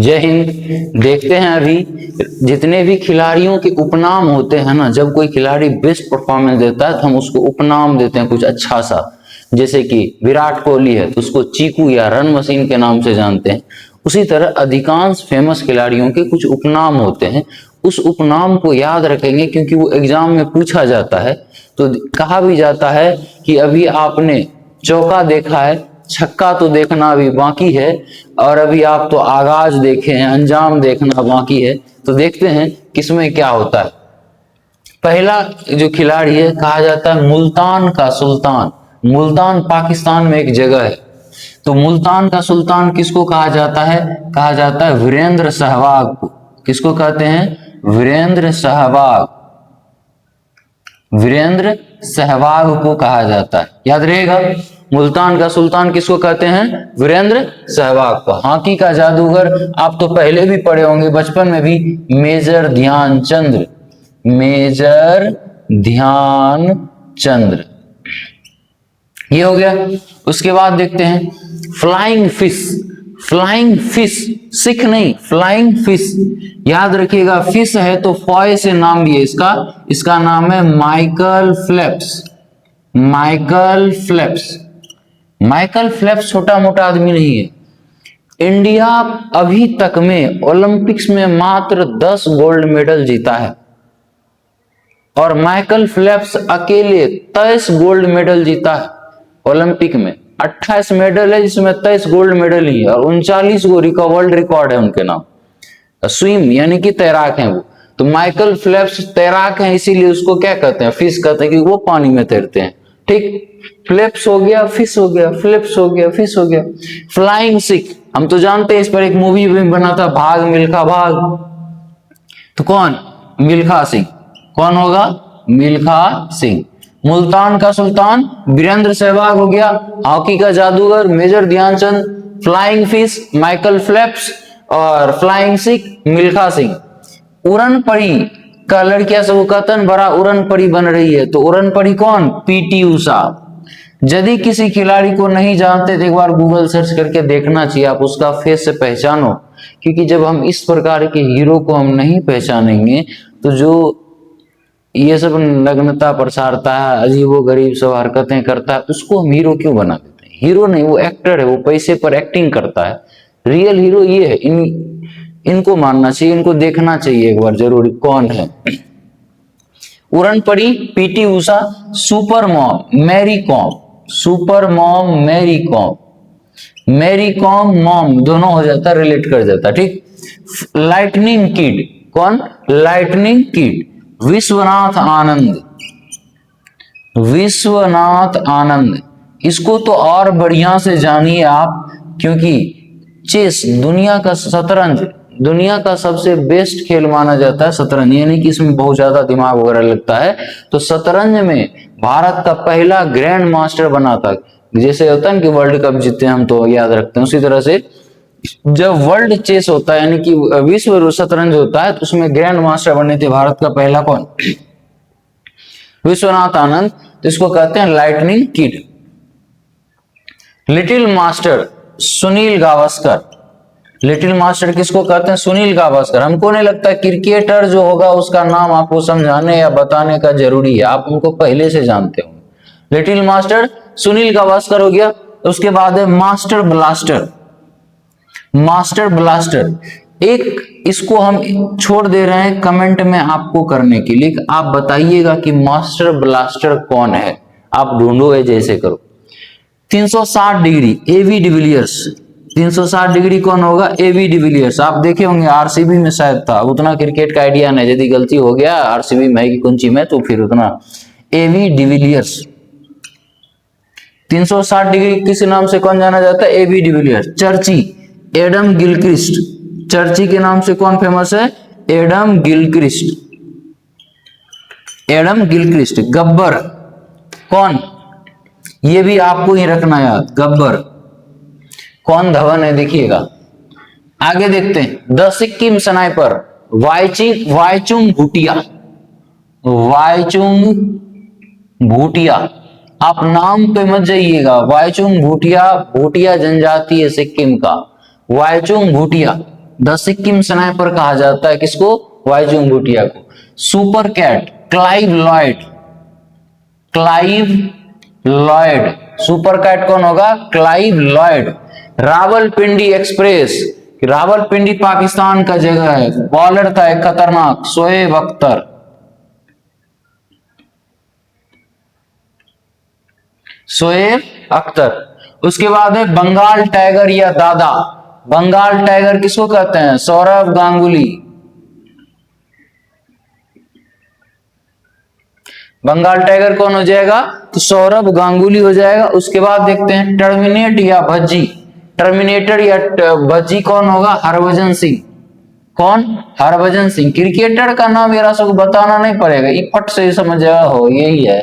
जय हिंद। देखते हैं अभी जितने भी खिलाड़ियों के उपनाम होते हैं ना, जब कोई खिलाड़ी बेस्ट परफॉर्मेंस देता है तो हम उसको उपनाम देते हैं कुछ अच्छा सा। जैसे कि विराट कोहली है तो उसको चीकू या रन मशीन के नाम से जानते हैं। उसी तरह अधिकांश फेमस खिलाड़ियों के कुछ उपनाम होते हैं। उस उपनाम को याद रखेंगे क्योंकि वो एग्जाम में पूछा जाता है। तो कहा भी जाता है कि अभी आपने चौका देखा है, छक्का तो देखना अभी बाकी है, और अभी आप तो आगाज देखे हैं, अंजाम देखना बाकी है। तो देखते हैं किसमें क्या होता है। पहला जो खिलाड़ी है कहा जाता है मुल्तान का सुल्तान। मुल्तान पाकिस्तान में एक जगह है। तो मुल्तान का सुल्तान किसको कहा जाता है? कहा जाता है वीरेंद्र सहवाग को। किसको कहते हैं? वीरेंद्र सहवाग। वीरेंद्र सहवाग को कहा जाता है। याद रहेगा, मुल्तान का सुल्तान किसको कहते हैं? वीरेंद्र सहवाग को। हॉकी का जादूगर आप तो पहले भी पढ़े होंगे बचपन में भी, मेजर ध्यानचंद्र। मेजर ध्यानचंद्र, ये हो गया। उसके बाद देखते हैं flying fish. Flying fish, Sikh नहीं, फ्लाइंग फिश। याद रखिएगा, फिश है तो फॉय से नाम भी है इसका। इसका नाम है Michael Phelps. Michael Phelps. Michael Phelps छोटा मोटा आदमी नहीं है। इंडिया अभी तक में ओलंपिक्स में मात्र 10 गोल्ड मेडल जीता है, और माइकल फेल्प्स अकेले 23 गोल्ड मेडल जीता है। ओलंपिक में 28 मेडल है जिसमें 23 गोल्ड मेडल ही है, और 39 गो वर्ल्ड रिकॉर्ड है उनके नाम। स्विम यानी कि तैराक हैं वो। तो माइकल फेल्प्स तैराक हैं, इसीलिए उसको क्या कहते हैं? फिश कहते हैं, क्योंकि वो पानी में तैरते हैं। ठीक, फेल्प्स हो गया, फिश हो गया, फेल्प्स हो गया, फिश हो गया। फ्लाइंग सिख, हम तो जानते हैं, इस पर एक मूवी भी बना था, भाग मिल्खा भाग। तो कौन? मिल्खा सिंह। कौन होगा? मिल्खा सिंह। मुल्तान का सुल्तान वीरेंद्र सहवाग हो गया। हॉकी का जादूगर Major Dhyanchand. Flying fish Michael Phelps, और फ्लाइंग सिख मिल्खा सिंह। उड़न परी का लड़कियां सब कतन बड़ा उड़न परी बन रही है, तो उड़न परी कौन? पीटी उषा। यदि किसी खिलाड़ी को नहीं जानते तो एक बार गूगल सर्च करके देखना चाहिए, आप उसका फेस से पहचानो। क्योंकि जब हम इस प्रकार के हीरो को हम नहीं पहचानेंगे तो जो ये सब नग्नता प्रसारता है, अजीबो गरीब सब हरकतें करता है, उसको हम हीरो क्यों बना देते हैं? हीरो नहीं, वो एक्टर है, वो पैसे पर एक्टिंग करता है। रियल हीरो ये है। इनको मानना चाहिए, इनको देखना चाहिए एक बार जरूर कौन है। उड़न पड़ी PT Usha. Super mom Mary Kom. Super mom Mary Kom. Mary Kom mom दोनों हो जाता, रिलेट कर जाता। ठीक। लाइटनिंग किड, कौन? Lightning kid Vishwanath Anand. विश्वनाथ आनंद, इसको तो और बढ़िया से जानिए आप, क्योंकि चेस दुनिया का शतरंज, दुनिया का सबसे बेस्ट खेल माना जाता है शतरंज, यानी कि इसमें बहुत ज्यादा दिमाग वगैरह लगता है। तो शतरंज में भारत का पहला ग्रैंड मास्टर बना था। जैसे होता है ना कि वर्ल्ड कप जीते हम तो याद रखते हैं, उसी तरह से जब वर्ल्ड चेस होता है यानी कि विश्व शतरंज होता है, तो उसमें ग्रैंड मास्टर बने थे भारत का पहला कौन? विश्वनाथ आनंद। तो इसको कहते हैं lightning kid. Little master Sunil Gavaskar. Little master किसको कहते हैं? सुनील गावस्कर। हमको नहीं लगता क्रिकेटर जो होगा उसका नाम आपको समझाने या बताने का जरूरी है, आप उनको पहले से जानते हो। लिटिल मास्टर सुनील गावस्कर हो गया। उसके बाद है मास्टर ब्लास्टर। मास्टर ब्लास्टर, एक इसको हम छोड़ दे रहे हैं कमेंट में आपको करने के लिए, आप बताइएगा कि मास्टर ब्लास्टर कौन है। आप ढूंढो, जैसे करो। 360 डिग्री एवी डिविलियर्स। 360 डिग्री कौन होगा? एवी डिविलियर्स। आप देखे होंगे आरसीबी में शायद था, उतना क्रिकेट का आइडिया नहीं, यदि गलती हो गया आरसीबी में की कुंची में तो फिर उतना। एवी डिविलियर्स। 360 डिग्री किस नाम से कौन जाना जाता है? एवी डिविलियर्स। चर्ची एडम गिलक्रिस्ट। चर्ची के नाम से कौन फेमस है? Adam Gilchrist. Adam Gilchrist. Gabbar कौन? ये भी आपको ही रखना याद, गब्बर कौन? धवन है, देखिएगा। आगे देखते हैं द सिक्किम स्नाइपर वाईचुंग भूटिया। वाईचुंग भूटिया, आप नाम पे मत जाइएगा। वाईचुंग भूटिया, भूटिया जनजाति है सिक्किम का। वाईचुंग भूटिया द सिक्किम स्नाइपर कहा जाता है किसको? वाईचुंग भूटिया को। Super cat Clive Lloyd, Clive Lloyd, super cat कौन होगा? Clive Lloyd. Rawalpindi express, Rawalpindi Pakistan का जगह है, बॉलर था एक खतरनाक, शोएब अख्तर, शोएब अख्तर। उसके बाद है बंगाल टाइगर या दादा, बंगाल टाइगर किसको कहते हैं? सौरव गांगुली, बंगाल टाइगर कौन हो जाएगा? तो सौरव गांगुली हो जाएगा। उसके बाद देखते हैं टर्मिनेट या भज्जी, टर्मिनेटर या भज्जी कौन होगा? हरभजन सिंह, कौन? हरभजन सिंह। क्रिकेटर का नाम मेरा सबको बताना नहीं पड़ेगा, ये फट से समझ जाओ, हो यही है।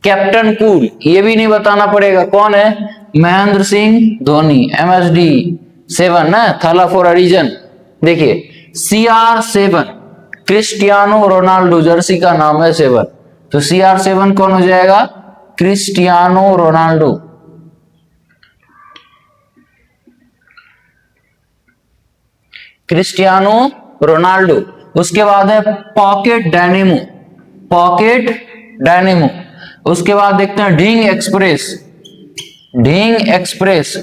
कैप्टन कूल, ये भी नहीं बताना पड़ेगा, कौन है? महेंद्र सिंह धोनी, MSD7 ना, थाला फॉर अ रीजन। देखिए CR7 क्रिस्टियानो रोनाल्डो, जर्सी का नाम है 7, तो CR7 कौन हो जाएगा? Cristiano Ronaldo. Cristiano Ronaldo. उसके बाद है पॉकेट डायनेमो, पॉकेट डायनेमो। उसके बाद देखते हैं Dhing express, Dhing express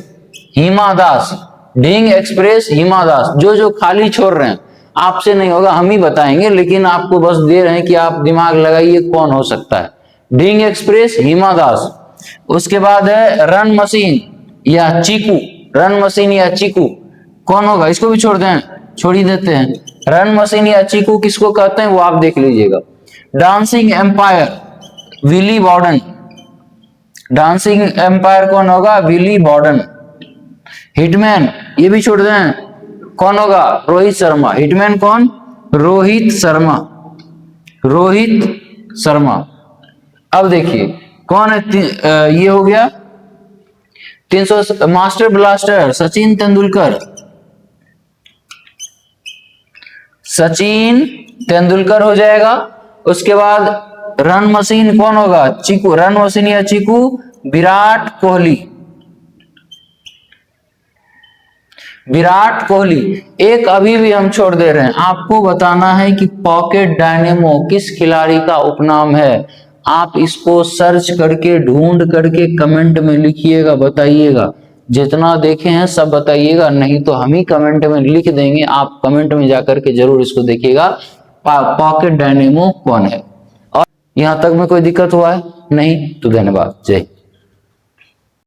Hima Das, Dhing express Hima Das. जो खाली छोड़ रहे हैं, आपसे नहीं होगा, हम ही बताएंगे, लेकिन आपको बस दे रहे हैं कि आप दिमाग लगाइए कौन हो सकता है। ढींग एक्सप्रेस हिमा दास। उसके बाद है रन मशीन या चीकू, रन मशीन या चीकू कौन होगा? इसको भी छोड़ दें, छोड़ ही देते हैं। रन मशीन या चीकू किसको कहते हैं वो आप देख लीजिएगा। Dancing umpire Billy Bowden, dancing umpire कौन होगा? विली बॉर्डन। हिटमैन ये भी छोड़ दें, कौन होगा? रोहित शर्मा। हिटमैन कौन? रोहित शर्मा, रोहित शर्मा। अब देखिए कौन है? ये हो गया 300। मास्टर ब्लास्टर सचिन तेंदुलकर, सचिन तेंदुलकर हो जाएगा। उसके बाद रन मशीन कौन होगा? चीकू, रन मशीन या चीकू विराट कोहली, विराट कोहली। एक अभी भी हम छोड़ दे रहे हैं, आपको बताना है कि पॉकेट डायनेमो किस खिलाड़ी का उपनाम है। आप इसको सर्च करके ढूंढ करके कमेंट में लिखिएगा, बताइएगा। जितना देखे हैं सब बताइएगा, नहीं तो हम ही कमेंट में लिख देंगे, आप कमेंट में जाकर के जरूर इसको देखिएगा पॉकेट डायनेमो कौन है। और यहां तक में कोई दिक्कत हुआ है? नहीं तो धन्यवाद, जय।